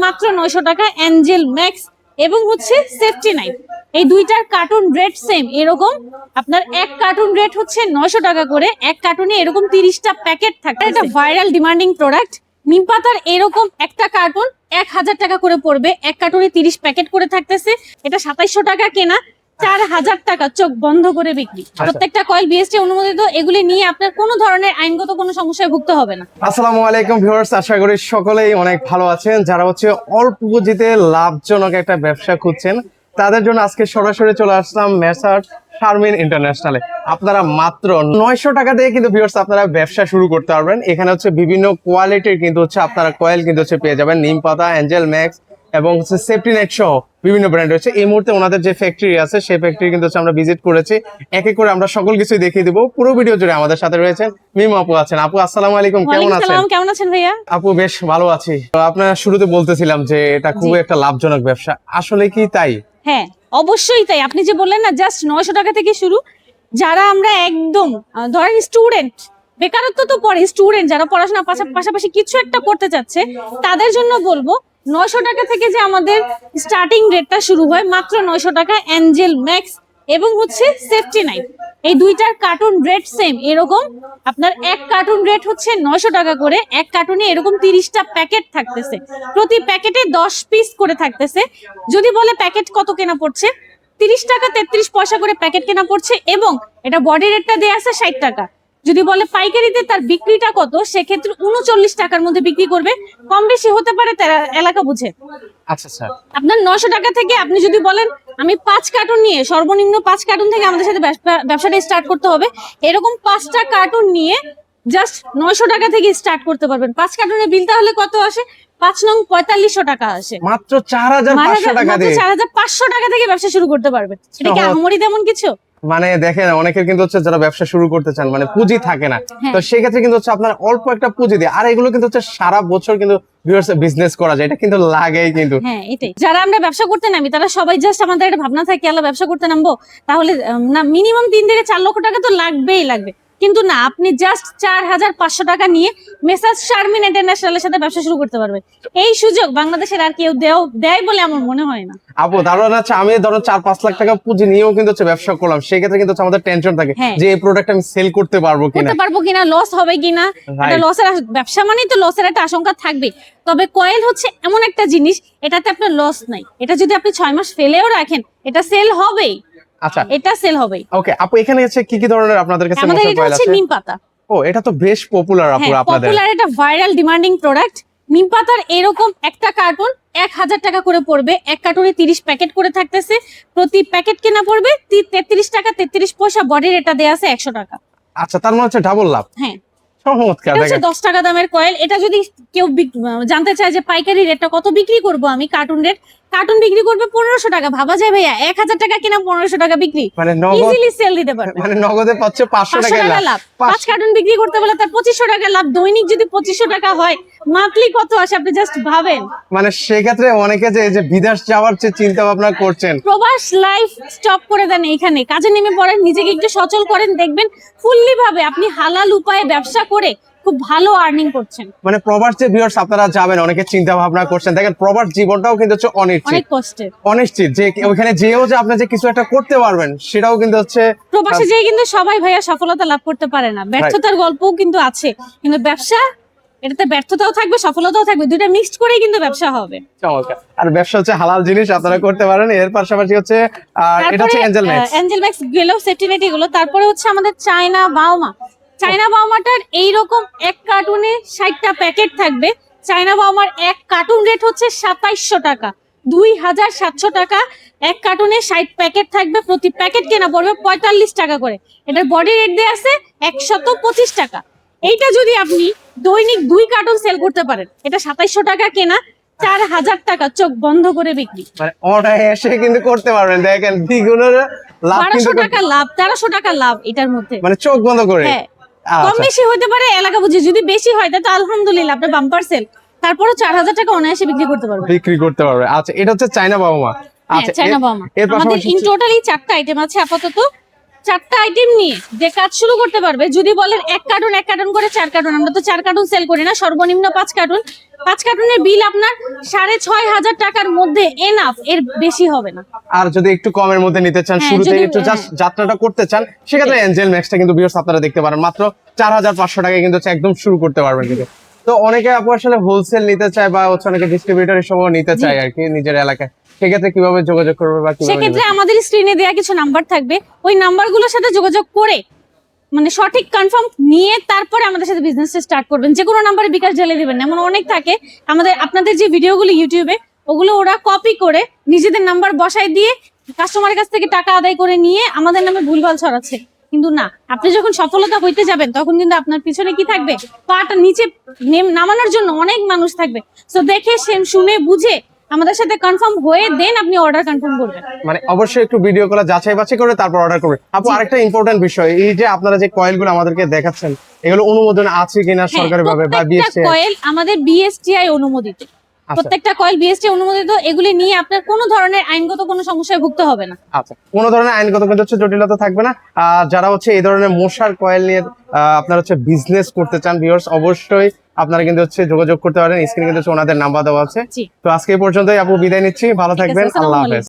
মাত্র 900 টাকা Angel max এবং হচ্ছে সেফটি নাইফ। এই দুইটার কার্টুন রেট সেম এরকম। আপনার এক কার্টুন রেট হচ্ছে 900 টাকা করে, এক কার্টুনে এরকম 30টা প্যাকেট থাকে। এটা ভাইরাল ডিমান্ডিং প্রোডাক্ট। নিম পাতার এরকম একটা কার্টুন 1000 টাকা করে পড়বে, এক কার্টুনে 30 প্যাকেট করে থাকতেছে। এটা 2700 টাকা কেনা, 4000 টাকা চোখ বন্ধ করে বিক্রি। প্রত্যেকটা কয়েল বিএসটি অনুমোদিত। এগুলি নিয়ে আপনার কোনো ধরনের আইনগত কোনো সমস্যায় ভুগতে হবে না। আসসালামু আলাইকুম ভিউয়ার্স, আশা করি সকলেই অনেক ভালো আছেন। যারা হচ্ছে অল্প পুঁজিতে লাভজনক একটা ব্যবসা খুঁজছেন তাদের জন্য আজকে সরাসরি চলে আসলাম মেসার্স শারমিন ইন্টারন্যাশনালে। আপনারা মাত্র 900 টাকা দিয়ে কিন্তু ভিউয়ার্স আপনারা ব্যবসা শুরু করতে পারবেন। এখানে হচ্ছে বিভিন্ন কোয়ালিটির কিন্তু হচ্ছে আপনারা কয়েল কিন্তু হচ্ছে পেয়ে যাবেন, নিম পাতা, অ্যাঞ্জেল ম্যাক্স এবং হচ্ছে সেফটি নেট সহ বিভিন্ন ব্র্যান্ড রয়েছে। এই মুহূর্তে ওনাদের যে ফ্যাক্টরি আছে সেই ফ্যাক্টরি কিন্তু হচ্ছে আমরা ভিজিট করেছি। এক এক করে আমরা সকল কিছুই দেখিয়ে দিব। পুরো ভিডিও জুড়ে আমাদের সাথে রয়েছেন মিম আপু আছেন। আপু আসসালামু আলাইকুম, কেমন আছেন? কেমন আছেন ভাইয়া? আপু বেশ ভালো আছি। তো আপনারা শুরুতে বলতেছিলাম যে এটা খুবই একটা লাভজনক ব্যবসা, আসলে কি তাই? হ্যাঁ অবশ্যই তাই। আপনি যে বললেন না জাস্ট 900 টাকা থেকে শুরু, যারা আমরা একদম ধরেন স্টুডেন্ট, বেকারত্ব তো পরে, স্টুডেন্ট যারা পড়াশোনা পাশাপাশি কিছু একটা করতে চাচ্ছে তাদের জন্য বলবো 900 টাকা থেকে যে আমাদের স্টার্টিং রেটটা শুরু হয় মাত্র 900 টাকা অ্যাঞ্জেল ম্যাক্স এবং হচ্ছে সেফটি নাইফ। এই দুইটার কার্টুন রেট সেম এরকম। আপনার এক কার্টুন রেট হচ্ছে 900 টাকা করে, এক কার্টুনে এরকম 30টা প্যাকেট থাকতেছে, প্রতি প্যাকেটে 10 পিস করে থাকতেছে। যদি বলে প্যাকেট কত কেনা পড়ছে, 30 টাকা 33 পয়সা করে প্যাকেট কেনা পড়ছে এবং এটা বডি রেটটা দেয়া আছে 60 টাকা। যদি বলে পাইকারিতে তার বিক্রিটা কত, সেক্ষেত্রে 39 টাকার মধ্যে বিক্রি করবে। কম বেশি হতে পারে তারা এলাকা বুঝে। আচ্ছা স্যার, আপনার 900 টাকা থেকে আপনি যদি বলেন আমি 5 কার্টুন নিয়ে, সর্বনিম্ন 5 কার্টুন থেকে আমাদের সাথে ব্যবসাটা স্টার্ট করতে হবে, এরকম 5টা কার্টুন নিয়ে জাস্ট 900 টাকা থেকে স্টার্ট করতে পারবেন। 5 কার্টুনের বিল তাহলে কত আসে? 5 নং 4500 টাকা আসে। মাত্র 4500 টাকা দিয়ে 4500 টাকা থেকে ব্যবসা শুরু করতে পারবেন। এটা কি আহামরি তেমন কিছু? মানে দেখেন অনেকের কিন্তু হচ্ছে যারা ব্যবসা শুরু করতে চান মানে পুঁজি থাকে না, তো সেই ক্ষেত্রে কিন্তু হচ্ছে আপনার অল্প একটা পুঁজি দিয়ে, আর এগুলো কিন্তু হচ্ছে সারা বছর কিন্তু বিজনেস করা যায়, এটা কিন্তু লাগেই কিন্তু। হ্যাঁ এটাই, যারা আমরা ব্যবসা করতে নামি তারা সবাই জাস্ট আমাদের একটা ভাবনা থাকে আল্লাহ ব্যবসা করতে নামবো তাহলে না মিনিমাম 3 থেকে 4 লক্ষ টাকা তো লাগবেই লাগবে, কিন্তু না, আপনি জাস্ট 4500 টাকা নিয়ে মেসার্স শারমিন ইন্টারন্যাশনালের সাথে ব্যবসা শুরু করতে পারবেন। এই সুযোগ বাংলাদেশের আর কেউ দেয় বলে আমার মনে হয় না। আপু ধারণা হচ্ছে আমি ধরো 4-5 লাখ টাকা পুঁজি নিয়েও কিন্তু হচ্ছে ব্যবসা করলাম, সেই ক্ষেত্রে কিন্তু আমাদের টেনশন থাকে যে এই প্রোডাক্ট আমি সেল করতে পারবো কিনা, লস হবে কিনা। এটা লসের ব্যবসা মানেই তো লসের একটা আশঙ্কা থাকবে। তবে কয়েল হচ্ছে এমন একটা জিনিস, এটাতে আপনার লস নাই। এটা যদি আপনি 6 মাস ফেলেও রাখেন এটা সেল হবেই। আচ্ছা, এটা সেল হবেই। ওকে আপু, এখানে হচ্ছে কি কি ধরনের আপনাদের কাছে আমাদের এটা হচ্ছে নিম পাতা। ও, এটা তো বেশ পপুলার আপু আপনাদের। পপুলার, এটা ভাইরাল ডিমান্ডিং প্রোডাক্ট। নিম পাতার এরকম একটা কার্টুন 1000 টাকা করে পড়বে, এক কার্টুনে 30 প্যাকেট করে থাকতেছে, প্রতি প্যাকেট কেনা পড়বে 33 টাকা 33 পয়সা, বডি রেটটা দেয়া আছে 100 টাকা। আচ্ছা, তার মানে হচ্ছে ডাবল লাভ। হ্যাঁ, চমৎকার। এটা হচ্ছে 10 টাকা দামের কয়েল। এটা যদি কেউ জানতে চায় যে পাইকারি রেটটা কত বিক্রি করব আমি, কার্টুন রেট, কার্টুন বিক্রি করবে 1500 টাকা। ভাবা যায় ভাইয়া 1000 টাকা কিনা 1500 টাকা বিক্রি, মানে ইজিলি সেল দিতে পারবে। মানে নগদে পাচ্ছে 500 টাকা লাভ। 5 কার্টুন বিক্রি করতে বলে তার 2500 টাকা লাভ। দৈনিক যদি 2500 টাকা হয়, মান্থলি কত আসে আপনি জাস্ট ভাবেন। মানে সেক্ষেত্রে অনেকে যে বিদেশ যাওয়ার যে চিন্তা ভাবনা করছেন, প্রবাস লাইফ স্টপ করে দেন, এইখানে কাজে নেমে পড়েন, নিজেকে একটু সচল করেন, দেখবেন ফুললি ভাবে আপনি হালাল উপায়ে ব্যবসা করে খুব ভালো আর্নিং করছেন। মানে প্রবাস যে ভিউয়ার্স আপনারা যাবেন, অনেকে চিন্তা ভাবনা করছেন, দেখেন প্রবাস জীবনটাও কিন্তু হচ্ছে অনেক কষ্টের, অনিশ্চিত, যে ওখানে যেও যে আপনি যে কিছু একটা করতে পারবেন সেটাও কিন্তু হচ্ছে প্রবাসে যেয়ে কিন্তু সবাই ভাইয়া সফলতা লাভ করতে পারে না, ব্যর্থতার গল্পও কিন্তু আছে। কিন্তু ব্যবসা, এটাতে ব্যর্থতাও থাকবে সফলতাও থাকবে, দুইটা মিক্সড করেই কিন্তু ব্যবসা হবে। চমৎকার। আর ব্যবসা হচ্ছে হালাল জিনিস, আপনারা করতে পারেন। এর পাশাপাশি হচ্ছে এটা হচ্ছে অ্যাঞ্জেল ম্যাক্স গেল সেফটি নেট এগুলো। তারপরে হচ্ছে আমাদের চায়না বাওমা। চায়না বাওমাটার এইরকম এক কার্টুনে 60টা প্যাকেট থাকবে। চায়না বাওমার এক কার্টুন রেট হচ্ছে 2700 টাকা, 2700 টাকা। এক কার্টুনে 60 প্যাকেট থাকবে, প্রতি প্যাকেট কেনা পড়বে 45 টাকা করে। এটার বডি রেট দেয়া আছে 125 টাকা। এইটা যদি আপনি দৈনিক 2 কার্টুন সেল করতে পারেন, এটা 2700 টাকা কেনা, 4000 টাকা চোখ বন্ধ করে বিক্রি। মানে অনায়াসে কিন্তু করতে পারবেন। দেখেন দ্বিগুণের লাভ, 1200 টাকা লাভ, 1300 টাকা লাভ এটার মধ্যে, মানে চোখ বন্ধ করে। হ্যাঁ, কম বেশি হতে পারে এলাকা বুঝে। যদি বেশি হয় তাহলে আলহামদুলিল্লাহ আপনার বাম্পার সেল, তারপরে 4000 টাকা অনায়াসে বিক্রি করতে পারবে। আচ্ছা, এটা হচ্ছে চায়না বাবা মা। আচ্ছা, চায়না বাবা মা। আমাদের ইন টোটালি 4টা আইটেম আছে আপাতত। 4টা আইটেম নিয়ে যে কাজ শুরু করতে পারবে, যদি বলেন 1 কার্টুন করে 4 কার্টুন, আমরা তো 4 কার্টুন সেল করি না, সর্বনিম্ন 5 কার্টুন। 5 কার্টুনের বিল আপনার 6,500 টাকার মধ্যে এনাফ, এর বেশি হবে না। আর যদি একটু কমের মধ্যে নিতে চান, হ্যাঁ, শুরুতে যদি- একটু জাস্ট যাত্রাটা করতে চান, সেক্ষেত্রে এঞ্জেল ম্যাক্সটা কিন্তু ভিউয়ার্স আপনারা দেখতে পারেন মাত্র 4,500 টাকায় কিন্তু হচ্ছে একদম শুরু করতে পারবেন কিন্তু। তো অনেকে আপু আসলে হোলসেল নিতে চায় বা হচ্ছে অনেকে ডিস্ট্রিবিউটর হিসেবে নিতে চায় আর কি নিজের এলাকায়, সেক্ষেত্রে কিভাবে যোগাযোগ করবে বা কিভাবে সেক্ষেত্রে নেবে? আমাদের স্ক্রিনে দেওয়া কিছু নাম্বার থাকবে, ওই নাম্বারগুলোর সাথে যোগাযোগ করে মানে সঠিক কনফার্ম নিয়ে তারপরে আমাদের সাথে বিজনেস স্টার্ট করবেন। যে কোনো নাম্বারে বিকাশ ঢেলে দিবেন না, এমন অনেক থাকে আপনাদের যে ভিডিওগুলো ইউটিউবে, ওগুলো ওরা কপি করে নিজেদের নাম্বার বসায় দিয়ে কাস্টমারের কাছ থেকে টাকা আদায় করে নিয়ে আমাদের নামে ভুলভাল ছড়াচ্ছে। কিন্তু না, আপনি যখন সফলতা হইতে যাবেন তখন কিন্তু আপনার পিছনে কি থাকবে, পাটা নিচে নামানোর জন্য অনেক মানুষ থাকবে। তো দেখে শুনে বুঝে আমাদের সাথে কনফার্ম হয়ে দেন আপনি অর্ডার কনফার্ম করবেন। মানে অবশ্যই একটু ভিডিও কল যাচাই বাছাই করে তারপর অর্ডার করবে। আপু আরেকটা ইম্পর্টেন্ট বিষয়, এই যে আপনারা যে কয়েলগুলো আমাদেরকে দেখাচ্ছেন, এগুলো অনুমোদন আছে কিনা সরকারি ভাবে বা প্রত্যেকটা বিএসটিআই? কয়েল আমাদের বিএসটিআই অনুমোদিত, প্রত্যেকটা কয়েল বিএসটিআই অনুমোদিত। এগুলি নিয়ে আপনার কোনো ধরনের আইনগত কোনো সমস্যায় ভুগতে হবে না। আচ্ছা, কোনো ধরনের আইনগত কিন্তু হচ্ছে জটিলতা থাকবে না। যারা হচ্ছে এই ধরনের মশার কয়েল নিয়ে আপনারা হচ্ছে বিজনেস করতে চান ভিউয়ার্স, অবশ্যই আপনারা কিন্তু হচ্ছে যোগাযোগ করতে পারেন। স্ক্রিনে কিন্তু হচ্ছে ওনাদের নাম্বার দেওয়া আছে। জি। তো আজকে এই পর্যন্তই আপু, বিদায় নিচ্ছি, ভালো ঠিক আছে, থাকবেন, আসসালামু আল্লাহ আলাইকুম। হাফেজ।